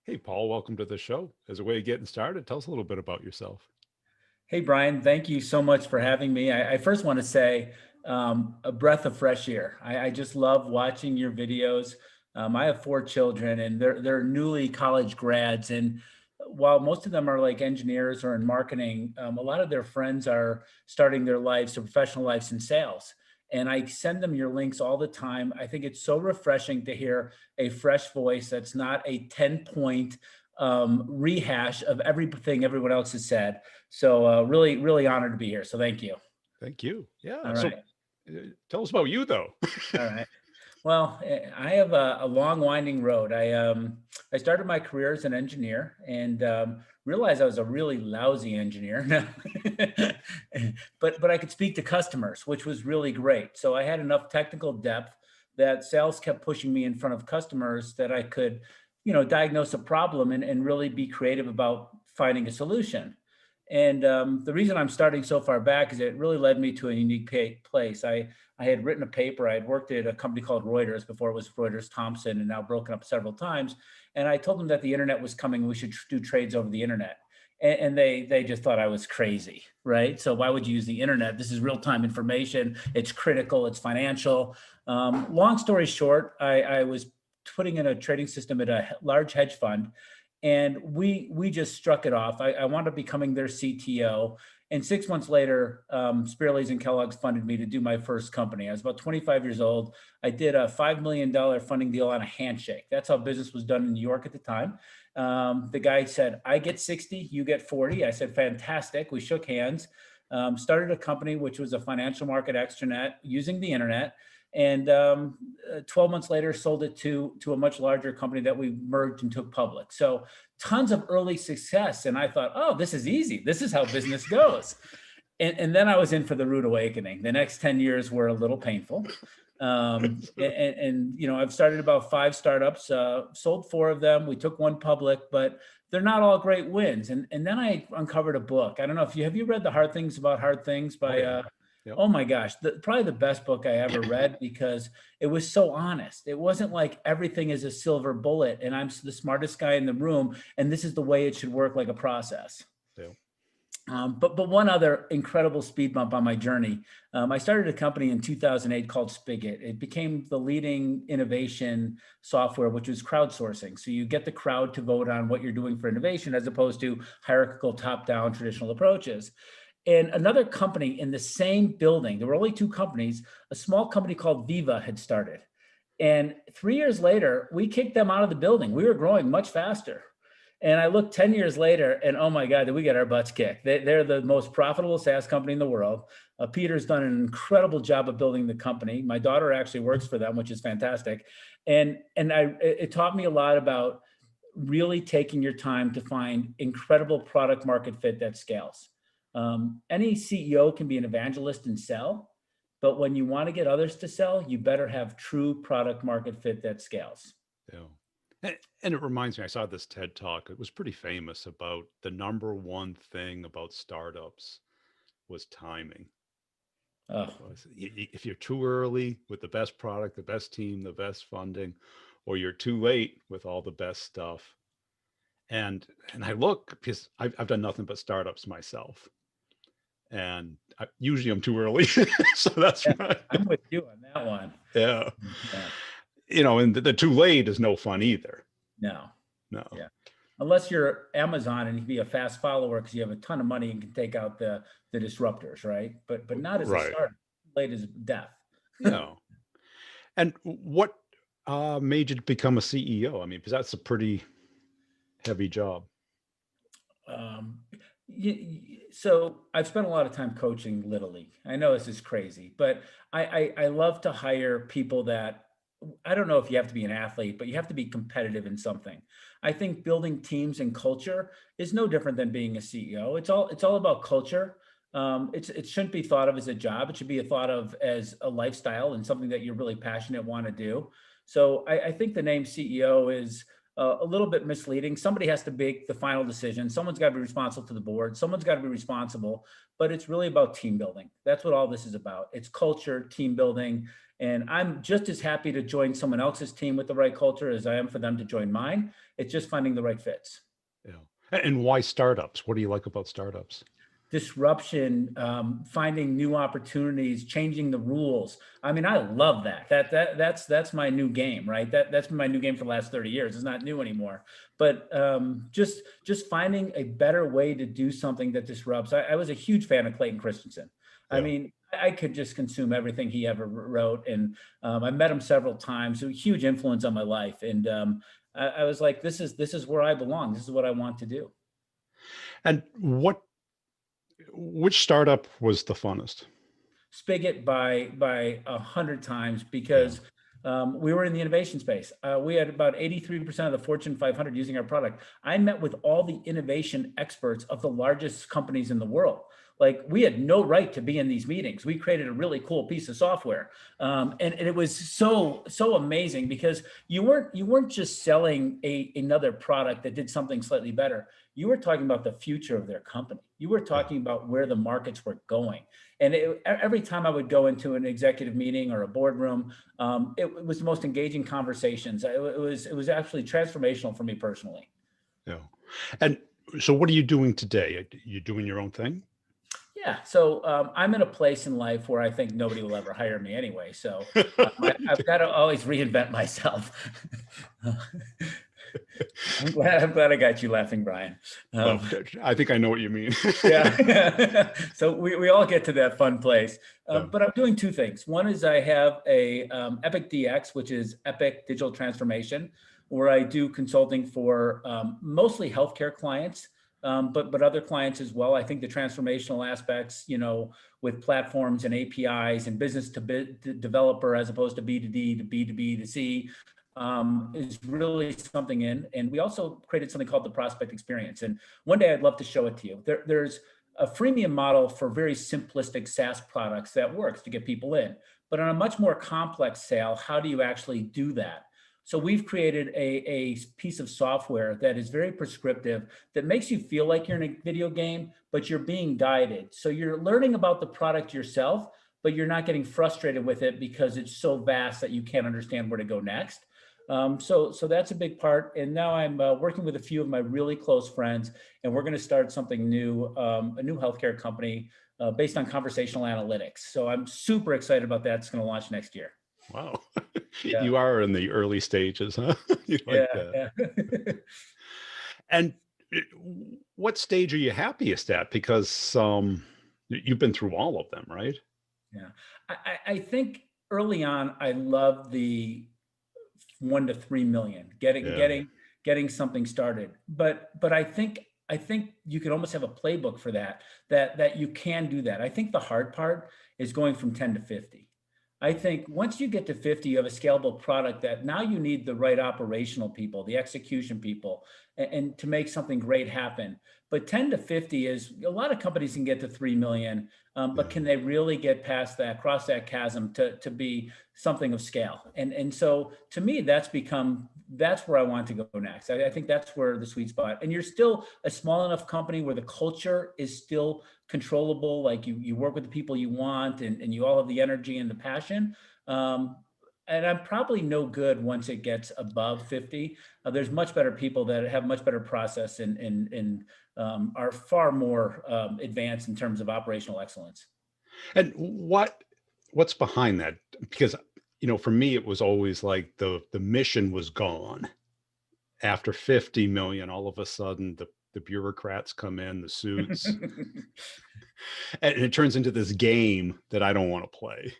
Hey, Paul, welcome to the show. As a way of getting started, tell us a little bit about yourself. Hey, Brian, thank you so much for having me. I first want to say a breath of fresh air. I just love watching your videos. I have four children and they're newly college grads. And while most of them are like engineers or in marketing, a lot of their friends are starting their lives, their professional lives in sales. And I send them your links all the time. I think it's so refreshing to hear a fresh voice that's not a 10-point rehash of everything everyone else has said. So really, really honored to be here. So thank you. Thank you. Yeah. All So right. tell us about you, though. All right. Well, I have a long winding road. I started my career as an engineer and realized I was a really lousy engineer. but I could speak to customers, which was really great. So I had enough technical depth that sales kept pushing me in front of customers that I could, diagnose a problem and really be creative about finding a solution. And the reason I'm starting so far back is it really led me to a unique place. I had written a paper. I had worked at a company called Reuters before it was Reuters Thompson and now broken up several times. And I told them that the internet was coming. We should do trades over the internet. And they just thought I was crazy, right? So why would you use the internet? This is real time information. It's critical. It's financial. Long story short, I was putting in a trading system at a large hedge fund, and we just struck it off. I wound up becoming their CTO. And 6 months later, Spearleys and Kellogg's funded me to do my first company. I was about 25 years old. I did a $5 million funding deal on a handshake. That's how business was done in New York at the time. The guy said, I get 60, you get 40. I said, fantastic. We shook hands, started a company, which was a financial market extranet using the internet. And 12 months later, sold it to a much larger company that we merged and took public. So tons of early success. And I thought, oh, this is easy. This is how business goes. And then I was in for the rude awakening. The next 10 years were a little painful. I've started about five startups, sold four of them. We took one public, but they're not all great wins. And then I uncovered a book. I don't know if have you read The Hard Things About Hard Things Oh, by, yeah. Yep. oh my gosh, probably the best book I ever read because it was so honest. It wasn't like everything is a silver bullet and I'm the smartest guy in the room and this is the way it should work, like a process. Yep. But one other incredible speed bump on my journey. I started a company in 2008 called Spigot. It became the leading innovation software, which was crowdsourcing. So you get the crowd to vote on what you're doing for innovation as opposed to hierarchical top-down traditional approaches. And another company in the same building, there were only two companies, a small company called Viva had started. And 3 years later, we kicked them out of the building. We were growing much faster. And I looked 10 years later and oh my God, did we get our butts kicked. They're the most profitable SaaS company in the world. Peter's done an incredible job of building the company. My daughter actually works for them, which is fantastic. It taught me a lot about really taking your time to find incredible product market fit that scales. Any CEO can be an evangelist and sell, but when you want to get others to sell, you better have true product market fit that scales. Yeah. And it reminds me, I saw this TED talk. It was pretty famous about the number one thing about startups was timing. Oh, If you're too early with the best product, the best team, the best funding, or you're too late with all the best stuff. And I look because I've done nothing but startups myself, and usually I'm too early, so that's yeah, right. I'm with you on that one. Yeah, Yeah, and the too late is no fun either. no, No, yeah. Unless you're Amazon and you can be a fast follower because you have a ton of money and can take out the disruptors, right? But not as a right. startup. Late as death. Yeah. And what made you become a CEO? I mean, because that's a pretty heavy job. Um, so I've spent a lot of time coaching Little League. I know this is crazy, but I love to hire people that I don't know if you have to be an athlete, but you have to be competitive in something. I think building teams and culture is no different than being a CEO. It's all about culture. It shouldn't be thought of as a job. It should be thought of as a lifestyle and something that you're really passionate want to do. So I think the name CEO is a little bit misleading. Somebody has to make the final decision. Someone's got to be responsible to the board. Someone's got to be responsible, but it's really about team building. That's what all this is about. It's culture, team building. And I'm just as happy to join someone else's team with the right culture as I am for them to join mine. It's just finding the right fits. Yeah. And why startups? What do you like about startups? Disruption, finding new opportunities, changing the rules. I mean, I love that. That's my new game, right? That's been my new game for the last 30 years. It's not new anymore. But just finding a better way to do something that disrupts. I was a huge fan of Clayton Christensen. I Yeah. mean, I could just consume everything he ever wrote, and I met him several times. A huge influence on my life, and I was like, this is where I belong. This is what I want to do. And which startup was the funnest? Spigot by 100 times, Yeah. because we were in the innovation space. We had about 83% of the Fortune 500 using our product. I met with all the innovation experts of the largest companies in the world. Like, we had no right to be in these meetings. We created a really cool piece of software, and it was so amazing, because you weren't just selling another product that did something slightly better. You were talking about the future of their company. You were talking about where the markets were going. And every time I would go into an executive meeting or a boardroom, it was the most engaging conversations. It was actually transformational for me personally. Yeah. And so what are you doing today? Are you doing your own thing? Yeah, so I'm in a place in life where I think nobody will ever hire me anyway. So I've got to always reinvent myself. I'm glad I got you laughing, Brian. Well, I think I know what you mean. Yeah. So we all get to that fun place. Yeah. But I'm doing two things. One is I have a Epic DX, which is Epic Digital Transformation, where I do consulting for mostly healthcare clients, but other clients as well. I think the transformational aspects, with platforms and APIs and business to developer, as opposed to B2D to B2B to C, is really something in. And we also created something called the prospect experience. And one day I'd love to show it to you. There's a freemium model for very simplistic SaaS products that works to get people in. But on a much more complex sale, how do you actually do that? So we've created a piece of software that is very prescriptive, that makes you feel like you're in a video game, but you're being guided. So you're learning about the product yourself, but you're not getting frustrated with it because it's so vast that you can't understand where to go next. So that's a big part. And now I'm working with a few of my really close friends, and we're going to start something new, a new healthcare company based on conversational analytics. So I'm super excited about that. It's going to launch next year. Wow. Yeah. You are in the early stages, huh? You like that. Yeah. And what stage are you happiest at? Because you've been through all of them, right? Yeah. I think early on, I loved the 1 to 3 million, getting something started. But I think you could almost have a playbook for that you can do that. I think the hard part is going from 10 to 50. I think once you get to 50, you have a scalable product that now you need the right operational people, the execution people, and to make something great happen. But 10 to 50 is, a lot of companies can get to 3 million, but can they really get past that, cross that chasm to be something of scale? And so to me, that's where I want to go next. I think that's where the sweet spot, and you're still a small enough company where the culture is still controllable. Like you work with the people you want, and you all have the energy and the passion. And I'm probably no good once it gets above 50. There's much better people that have much better process and are far more advanced in terms of operational excellence. And what's behind that? Because, for me, it was always like the mission was gone. After 50 million, all of a sudden the bureaucrats come in, the suits, and it turns into this game that I don't want to play.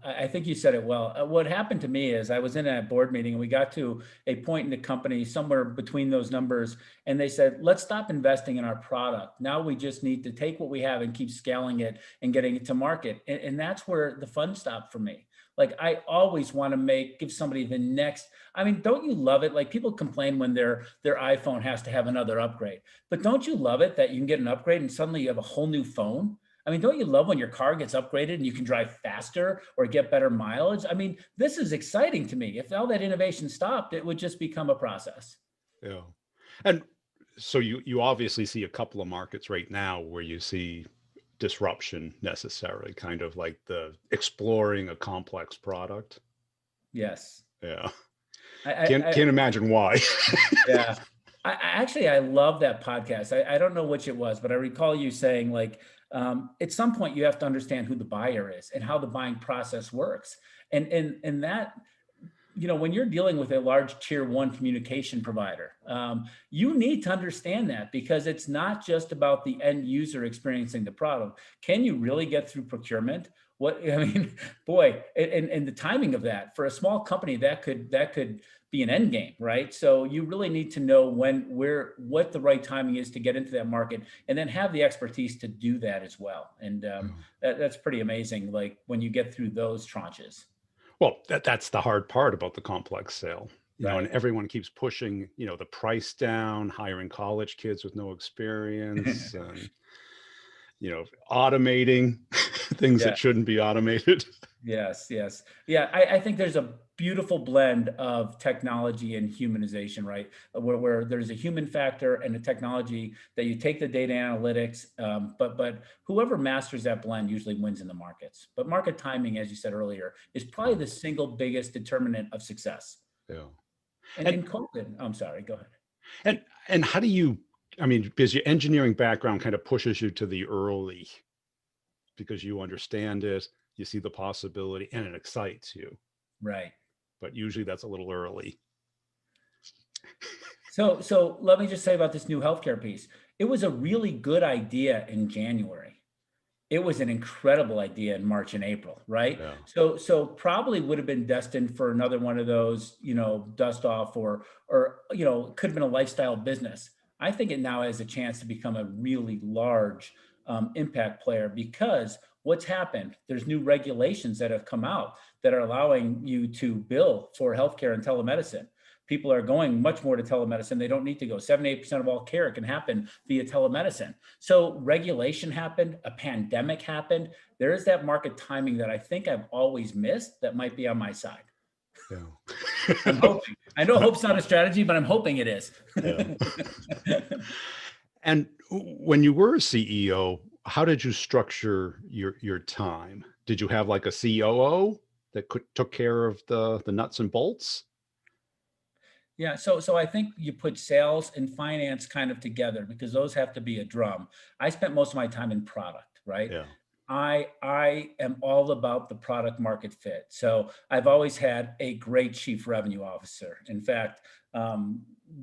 I think you said it well. What happened to me is I was in a board meeting, and we got to a point in the company somewhere between those numbers, and they said, let's stop investing in our product. Now we just need to take what we have and keep scaling it and getting it to market. And that's where the fun stopped for me. Like, I always want to give somebody the next. I mean, don't you love it? Like, people complain when their iPhone has to have another upgrade, but don't you love it that you can get an upgrade and suddenly you have a whole new phone? I mean, don't you love when your car gets upgraded and you can drive faster or get better mileage? I mean, this is exciting to me. If all that innovation stopped, it would just become a process. Yeah. And so you obviously see a couple of markets right now where you see disruption necessary, kind of like the exploring a complex product. Yes. Yeah. I, Can't I, can't imagine why. Yeah. I love that podcast. I don't know which it was, but I recall you saying like, at some point you have to understand who the buyer is and how the buying process works. And that, when you're dealing with a large tier one communication provider, you need to understand that because it's not just about the end user experiencing the product. Can you really get through procurement? I mean, boy, and the timing of that for a small company that could be an end game, right? So you really need to know what the right timing is to get into that market, and then have the expertise to do that as well. And that's pretty amazing. Like when you get through those tranches, Well, that's the hard part about the complex sale, and right? everyone keeps pushing, the price down, hiring college kids with no experience, and automating things Yeah. that shouldn't be automated. Yes, yes. Yeah, I think there's a beautiful blend of technology and humanization, right? Where there's a human factor and a technology that you take the data analytics, but whoever masters that blend usually wins in the markets. But market timing, as you said earlier, is probably the single biggest determinant of success. Yeah. And And in COVID, I'm sorry, go ahead. and how do you, I mean, because your engineering background kind of pushes you to the early because you understand it, you see the possibility, and it excites you. Right. But usually that's a little early. So let me just say about this new healthcare piece. It was a really good idea in January. It was an incredible idea in March and April, right? Yeah. So probably would have been destined for another one of those, dust off or could have been a lifestyle business. I think it now has a chance to become a really large impact player because what's happened, there's new regulations that have come out that are allowing you to bill for healthcare and telemedicine. People are going much more to telemedicine. They don't need to go. 78% of all care can happen via telemedicine. So regulation happened, a pandemic happened. There is that market timing that I think I've always missed that might be on my side. I'm Yeah. hoping. I know hope's not a strategy, but I'm hoping it is. Yeah. And when you were a CEO, how did you structure your time? Did you have like a COO that took care of the nuts and bolts? Yeah, so I think you put sales and finance kind of together because those have to be a drum. I spent most of my time in product, right? Yeah. I am all about the product market fit. So I've always had a great chief revenue officer. In fact,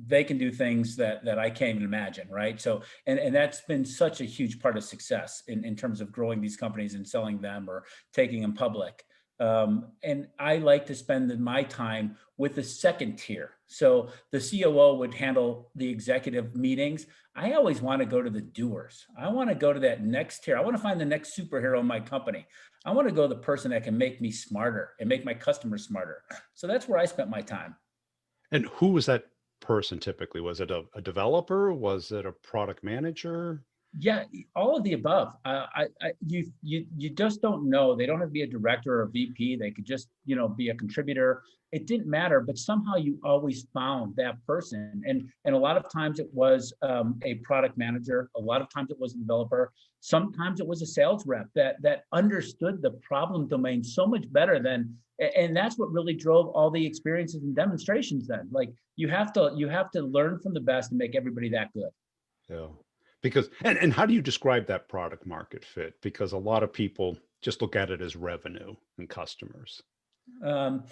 they can do things that I can't even imagine, right? So and that's been such a huge part of success in terms of growing these companies and selling them or taking them public. And I like to spend my time with the second tier. So the COO would handle the executive meetings. I always want to go to the doers. I want to go to that next tier. I want to find the next superhero in my company. I want to go to the person that can make me smarter and make my customers smarter. So that's where I spent my time. And who was that person typically? Was it a developer? Was it a product manager? Yeah, all of the above. You just don't know. They don't have to be a director or a VP. They could just be a contributor. It didn't matter, but somehow you always found that person. And a lot of times it was a product manager. A lot of times it was a developer. Sometimes it was a sales rep that understood the problem domain so much better than. And that's what really drove all the experiences and demonstrations. Then, like you have to learn from the best and make everybody that good. Yeah. Because and how do you describe that product market fit? Because a lot of people just look at it as revenue and customers. Um,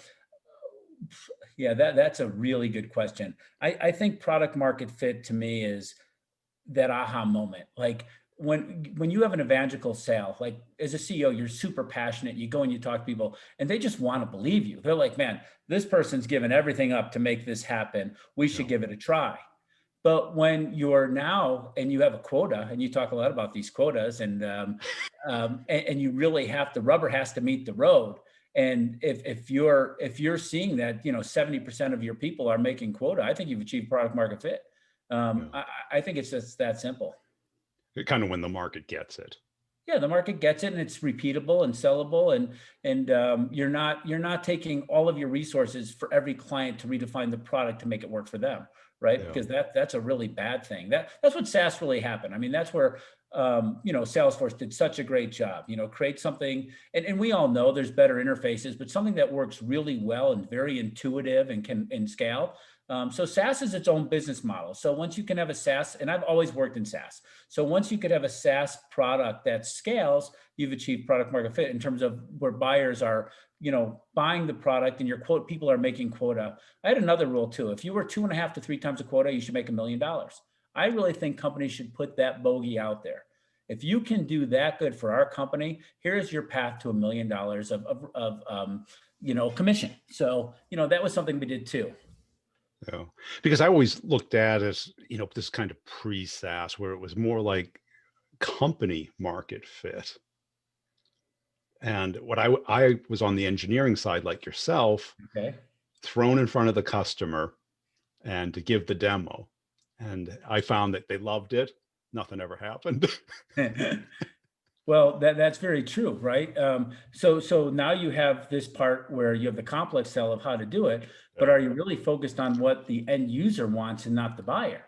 yeah, that's a really good question. I think product market fit to me is that aha moment. Like when you have an evangelical sale, like as a CEO, you're super passionate. You go and you talk to people, and they just want to believe you. They're like, man, this person's given everything up to make this happen. We Yeah. should give it a try. But when you're now and you have a quota, and you talk a lot about these quotas, and you really have the rubber has to meet the road. And if you're seeing that 70% of your people are making quota, I think you've achieved product market fit. Yeah. I think it's just that simple. Kind of when the market gets it. Yeah, the market gets it, and it's repeatable and sellable, and you're not taking all of your resources for every client to redefine the product to make it work for them, right? Yeah. Because that's a really bad thing. That's what SaaS really happened. I mean, that's where Salesforce did such a great job. Create something, and we all know there's better interfaces, but something that works really well and very intuitive and can scale. So SaaS is its own business model. So once you can have a SaaS, and I've always worked in SaaS. So once you could have a SaaS product that scales, you've achieved product market fit in terms of where buyers are, buying the product and your quote, people are making quota. I had another rule too. If you were 2.5 to 3 times a quota, you should make $1 million. I really think companies should put that bogey out there. If you can do that good for our company, here's your path to $1 million of commission. So, that was something we did too. Yeah. Because I always looked at it as, this kind of pre-SaaS where it was more like company market fit. And what I was on the engineering side, like yourself, Okay. thrown in front of the customer and to give the demo. And I found that they loved it. Nothing ever happened. Well, that's very true, right? So now you have this part where you have the complex sell of how to do it, but Yeah, are you really focused on what the end user wants and not the buyer?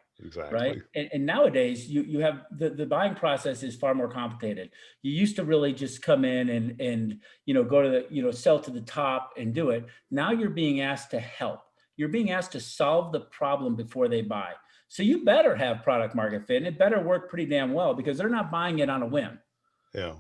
Right. exactly. And nowadays you have the buying process is far more complicated. You used to really just come in and go to the, sell to the top and do it. Now you're being asked to help. You're being asked to solve the problem before they buy. So you better have product market fit, and it better work pretty damn well, because they're not buying it on a whim. Yeah.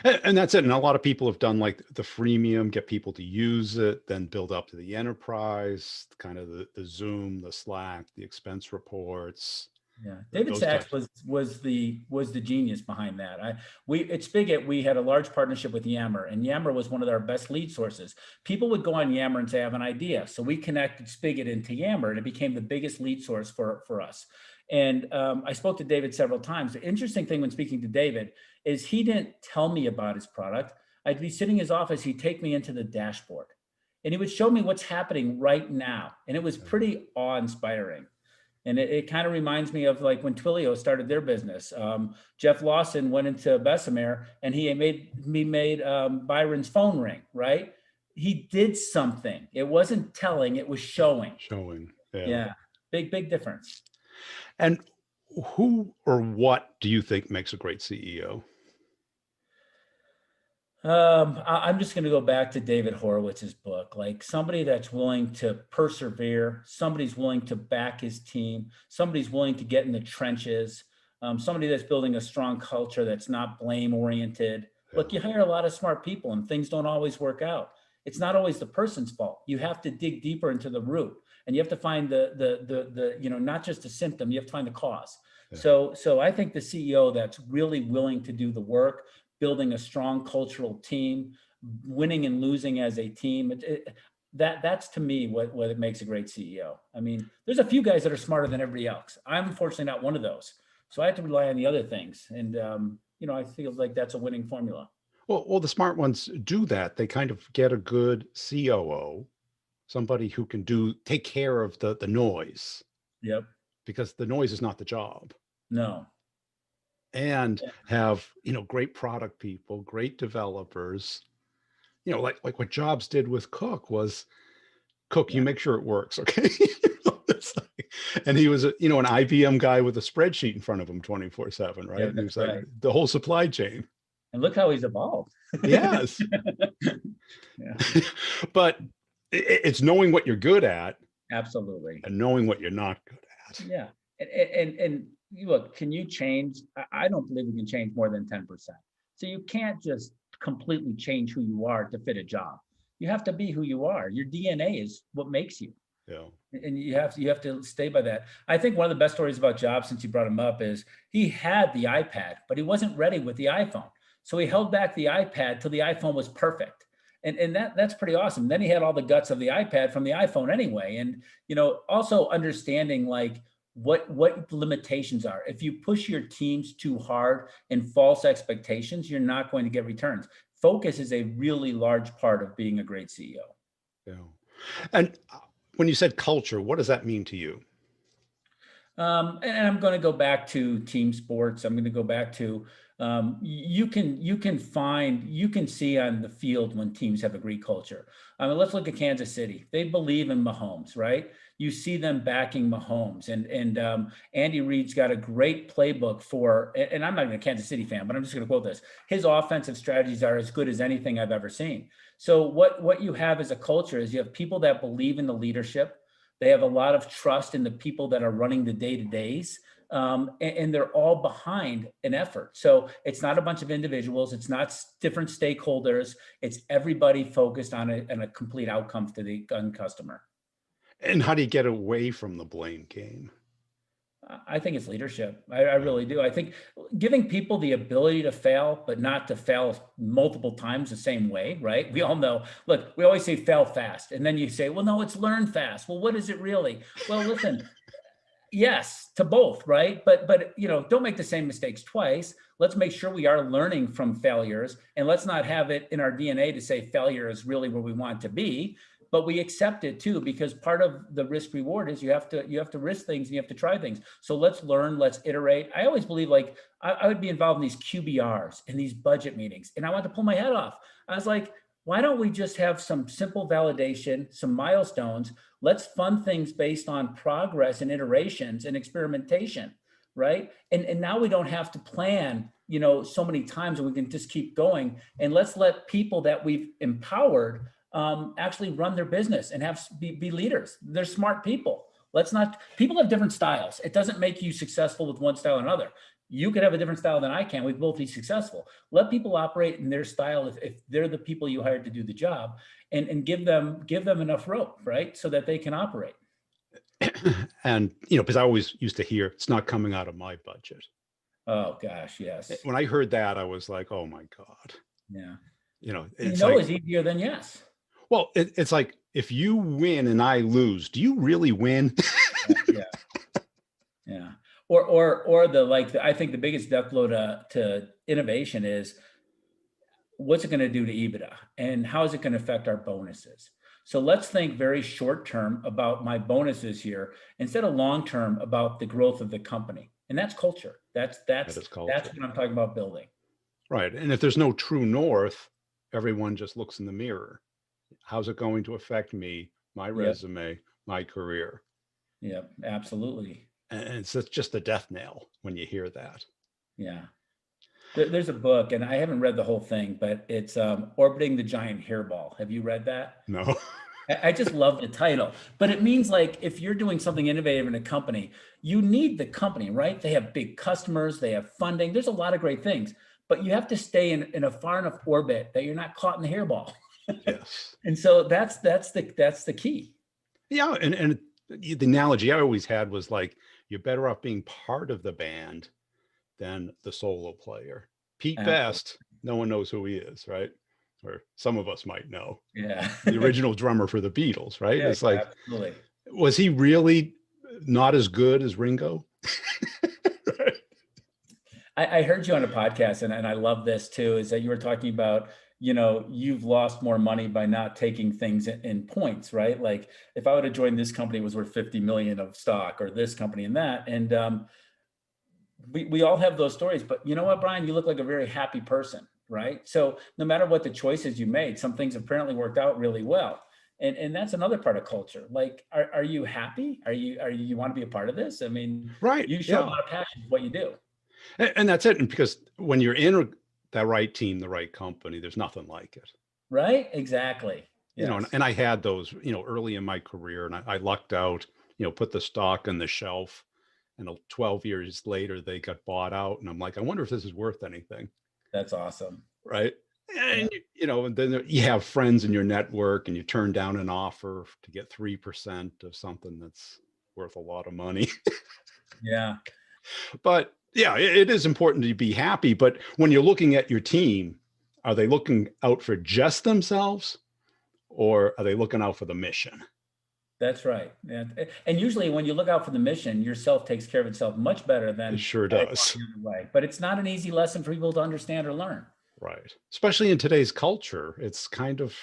And that's it. And a lot of people have done like the freemium, get people to use it, then build up to the enterprise, kind of the Zoom, the Slack, the expense reports, Yeah, David those Sachs types. was the genius behind that. We at Spigot, we had a large partnership with Yammer, and Yammer was one of our best lead sources. People would go on Yammer and say, "I have an idea," so we connected Spigot into Yammer, and it became the biggest lead source for us. And I spoke to David several times. The interesting thing when speaking to David is he didn't tell me about his product. I'd be sitting in his office, he'd take me into the dashboard, and he would show me what's happening right now, and it was pretty awe-inspiring. And it kind of reminds me of like when Twilio started their business. Jeff Lawson went into Bessemer and he made Byron's phone ring, right? He did something. It wasn't telling, it was showing. Showing. Yeah. Yeah, big difference. And who or what do you think makes a great CEO? I'm just going to go back to David Horowitz's book, like somebody that's willing to persevere, somebody's willing to back his team, somebody's willing to get in the trenches, somebody that's building a strong culture that's not blame oriented. Yeah. Look, you hire a lot of smart people and things don't always work out. It's not always the person's fault. You have to dig deeper into the root, and you have to find the not just the symptom, you have to find the cause. Yeah. So I think the CEO that's really willing to do the work, building a strong cultural team, winning and losing as a team. That's to me what it makes a great CEO. I mean, there's a few guys that are smarter than everybody else. I'm unfortunately not one of those. So I have to rely on the other things. And, I feel like that's a winning formula. Well, the smart ones do that. They kind of get a good COO, somebody who can take care of the noise, Yep. because the noise is not the job. No. And have, great product people, great developers, like what Jobs did with Cook was, Cook, you make sure it works. Okay. And he was an IBM guy with a spreadsheet in front of him 24/7, right? Yeah, And he was that's like right. the whole supply chain. And look how he's evolved. Yes. Yeah, But it's knowing what you're good at absolutely. and knowing what you're not good at. Yeah. And you look, can you change? I don't believe we can change more than 10%. So you can't just completely change who you are to fit a job. You have to be who you are. Your DNA is what makes you. Yeah. And you have to stay by that. I think one of the best stories about Jobs, since you brought him up, is he had the iPad, but he wasn't ready with the iPhone. So he held back the iPad till the iPhone was perfect. And that's pretty awesome. Then he had all the guts of the iPad from the iPhone anyway. And also understanding like what limitations are. If you push your teams too hard and false expectations, you're not going to get returns. Focus is a really large part of being a great CEO. Yeah. And when you said culture, what does that mean to you? And I'm going to go back to team sports. I'm going to go back to You can see on the field when teams have a great culture. I mean, let's look at Kansas City. They believe in Mahomes, right? You see them backing Mahomes, and Andy Reid's got a great playbook for. And I'm not even a Kansas City fan, but I'm just going to quote this: his offensive strategies are as good as anything I've ever seen. So what you have as a culture is you have people that believe in the leadership. They have a lot of trust in the people that are running the day-to-days. And they're all behind an effort. So it's not a bunch of individuals. It's not different stakeholders. It's everybody focused on a complete outcome to the gun customer. And how do you get away from the blame game? I think it's leadership. I really do. I think giving people the ability to fail, but not to fail multiple times the same way, right? We all know, look, we always say fail fast. And then you say, well, no, it's learn fast. Well, what is it really? Well, listen, yes, to both, right? But don't make the same mistakes twice. Let's make sure we are learning from failures, and let's not have it in our DNA to say failure is really where we want to be. But we accept it too, because part of the risk reward is you have to risk things and you have to try things. So let's learn, let's iterate. I always believe, like, I would be involved in these QBRs and these budget meetings, and I want to pull my head off. I was like, why don't we just have some simple validation, some milestones? Let's fund things based on progress and iterations and experimentation, right? And now we don't have to plan, so many times, and we can just keep going. And let's let people that we've empowered actually run their business and be leaders. They're smart people. People have different styles. It doesn't make you successful with one style or another. You could have a different style than I can. We'd both be successful. Let people operate in their style if they're the people you hired to do the job, and give them enough rope, right? So that they can operate. And, because I always used to hear, it's not coming out of my budget. Oh gosh, yes. When I heard that, I was like, oh my God. Yeah. It's like, it's easier than yes. Well, it's like, if you win and I lose, do you really win? Yeah. Yeah. I think the biggest death blow to innovation is, what's it going to do to EBITDA, and how is it going to affect our bonuses? So let's think very short term about my bonuses here, instead of long term about the growth of the company. And that's culture. That's culture. That's what I'm talking about building. Right. And if there's no true north, everyone just looks in the mirror. How's it going to affect me, my resume, my career? Yeah, absolutely. And it's just a death knell when you hear that. Yeah. There's a book, and I haven't read the whole thing, but it's Orbiting the Giant Hairball. Have you read that? No. I just love the title, but it means, like, if you're doing something innovative in a company, you need the company, right? They have big customers, they have funding. There's a lot of great things, but you have to stay in a far enough orbit that you're not caught in the hairball. Yes. And so that's the key. Yeah. And the analogy I always had was, like, you're better off being part of the band than the solo player. Pete Best, no one knows who he is, right? Or some of us might know. Yeah. The original drummer for the Beatles, right? Yeah, it's like, absolutely. Was he really not as good as Ringo? Right. I heard you on a podcast, and I love this too, is that you were talking about, you've lost more money by not taking things in points, right? Like, if I would have joined this company, it was worth 50 million of stock, or this company and that. And we all have those stories, but you know what, Brian, you look like a very happy person, right? So no matter what the choices you made, some things apparently worked out really well. And that's another part of culture. Like, are you happy? You want to be a part of this? I mean, right. You show a lot of passion for what you do. And that's it. And because when you're in that right team, the right company, there's nothing like it. Right. Exactly. Yes. And I had those, early in my career, and I lucked out, put the stock on the shelf, and 12 years later, they got bought out. And I'm like, I wonder if this is worth anything. That's awesome. Right. And, and then you have friends in your network, and you turn down an offer to get 3% of something that's worth a lot of money. Yeah. But yeah, it is important to be happy. But when you're looking at your team, are they looking out for just themselves, or are they looking out for the mission? That's right. And usually when you look out for the mission, yourself takes care of itself much better than it sure does. Way. But it's not an easy lesson for people to understand or learn. Right. Especially in today's culture. It's kind of,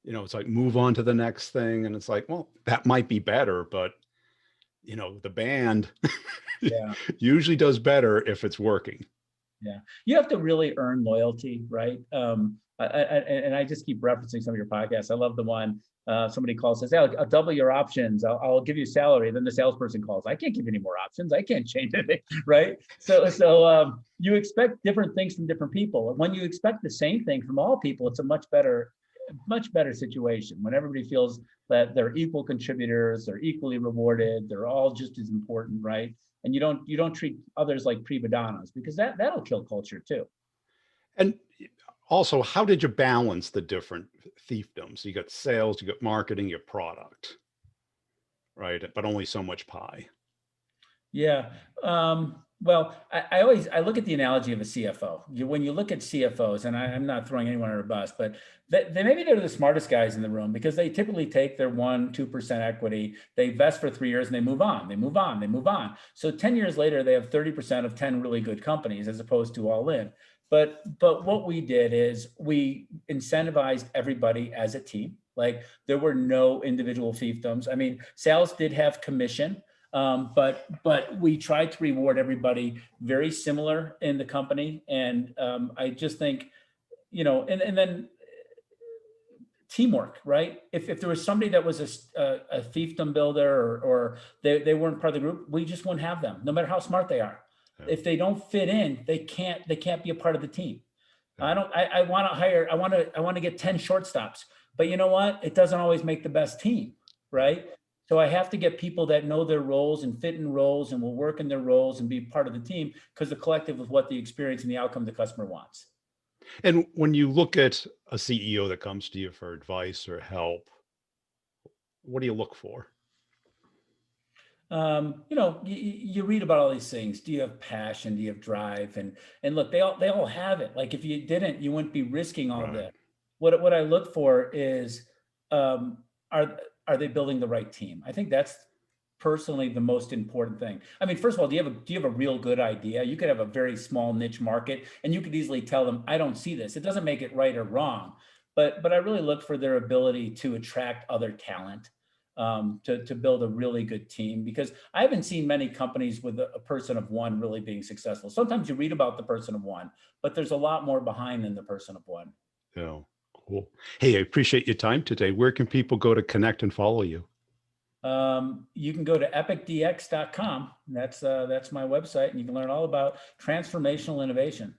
it's like, move on to the next thing. And it's like, well, that might be better, but the band usually does better if it's working. Yeah. You have to really earn loyalty, right? And I just keep referencing some of your podcasts. I love the one somebody calls, says, hey, I'll double your options. I'll give you salary. Then the salesperson calls, I can't give you any more options. I can't change anything, right? So you expect different things from different people. And when you expect the same thing from all people, it's a much better situation when everybody feels that they're equal contributors, they're equally rewarded, they're all just as important, right? And you don't treat others like prima donnas, because that'll kill culture too. And also, how did you balance the different fiefdoms? You got sales, you got marketing, your product, right? But only so much pie. Yeah. Well, I look at the analogy of a CFO. When you look at CFOs, and I'm not throwing anyone under a bus, but maybe they're the smartest guys in the room, because they typically take their 1-2% equity, they invest for 3 years, and they move on, they move on, they move on. So 10 years later, they have 30% of 10 really good companies, as opposed to all in. But what we did is we incentivized everybody as a team. Like, there were no individual fiefdoms. I mean, sales did have commission. But we tried to reward everybody very similar in the company. And I just think, and then teamwork, right? If there was somebody that was a fiefdom builder, or they weren't part of the group, we just wouldn't have them, no matter how smart they are. Yeah. If they don't fit in, they can't be a part of the team. Yeah. I want to get 10 shortstops, but you know what? It doesn't always make the best team, right? So I have to get people that know their roles and fit in roles and will work in their roles and be part of the team, because the collective is what the experience and the outcome the customer wants. And when you look at a CEO that comes to you for advice or help, what do you look for? You read about all these things. Do you have passion? Do you have drive? And look, they all have it. Like, if you didn't, you wouldn't be risking all Right. this. What I look for is, um, are they building the right team? I think that's personally the most important thing. I mean, first of all, do you have a real good idea? You could have a very small niche market, and you could easily tell them, I don't see this. It doesn't make it right or wrong, but I really look for their ability to attract other talent, to build a really good team, because I haven't seen many companies with a person of one really being successful. Sometimes you read about the person of one, but there's a lot more behind than the person of one. Yeah. Cool. Hey, I appreciate your time today. Where can people go to connect and follow you? You can go to epicdx.com. That's my website, and you can learn all about transformational innovation.